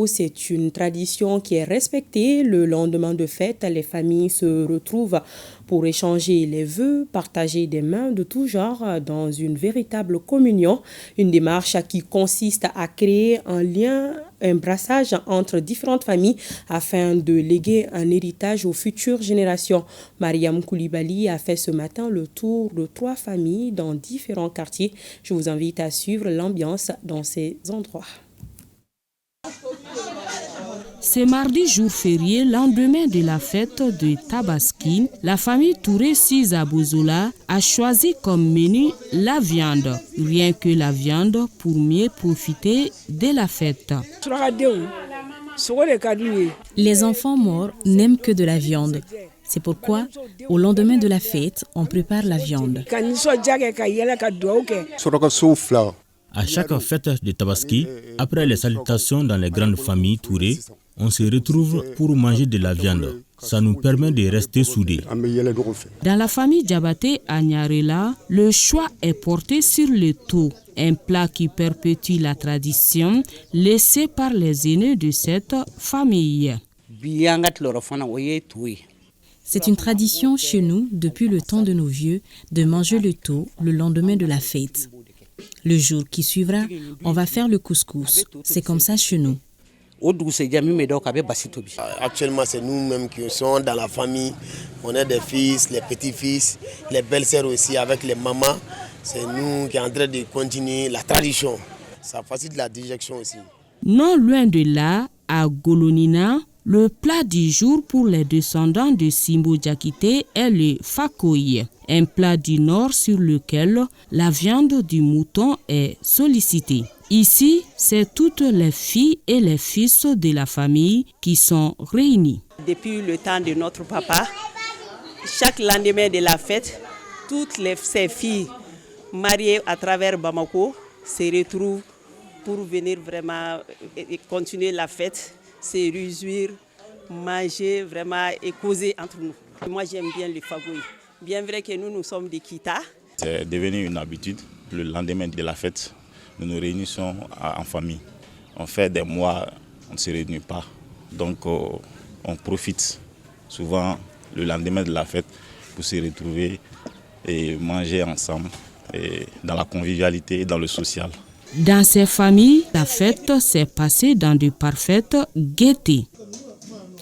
C'est une tradition qui est respectée. Le lendemain de fête, les familles se retrouvent pour échanger les vœux, partager des mains de tout genre dans une véritable communion. Une démarche qui consiste à créer un lien, un brassage entre différentes familles afin de léguer un héritage aux futures générations. Mariam Koulibaly a fait ce matin le tour de 3 familles dans différents quartiers. Je vous invite à suivre l'ambiance dans ces endroits. C'est mardi jour férié, lendemain de la fête de Tabaski. La famille Touré Siza Bozola a choisi comme menu la viande. Rien que la viande pour mieux profiter de la fête. Les enfants morts n'aiment que de la viande. C'est pourquoi, au lendemain de la fête, on prépare la viande. À chaque fête de Tabaski, après les salutations dans les grandes familles Touré, on se retrouve pour manger de la viande. Ça nous permet de rester soudés. Dans la famille Diabaté à Nyarela, le choix est porté sur le taux, un plat qui perpétue la tradition laissée par les aînés de cette famille. C'est une tradition chez nous, depuis le temps de nos vieux, de manger le taux le lendemain de la fête. Le jour qui suivra, on va faire le couscous. C'est comme ça chez nous. Actuellement, c'est nous-mêmes qui sommes dans la famille. On est des fils, les petits-fils, les belles-sœurs aussi avec les mamans. C'est nous qui sommes en train de continuer la tradition. Ça facilite la digestion aussi. Non loin de là, à Golonina, le plat du jour pour les descendants de Simbo Diakité est le fakoye, un plat du nord sur lequel la viande du mouton est sollicitée. Ici, c'est toutes les filles et les fils de la famille qui sont réunis. Depuis le temps de notre papa, chaque lendemain de la fête, toutes ces filles mariées à travers Bamako se retrouvent pour venir vraiment continuer la fête, se réjouir, manger vraiment et causer entre nous. Moi, j'aime bien le fagoui. Bien vrai que nous sommes des Kita. C'est devenu une habitude. Le lendemain de la fête, nous nous réunissons en famille. On fait des mois, on ne se réunit pas. Donc, on profite souvent le lendemain de la fête pour se retrouver et manger ensemble, et dans la convivialité et dans le social. Dans ces familles, la fête s'est passée dans de parfaites gaietés.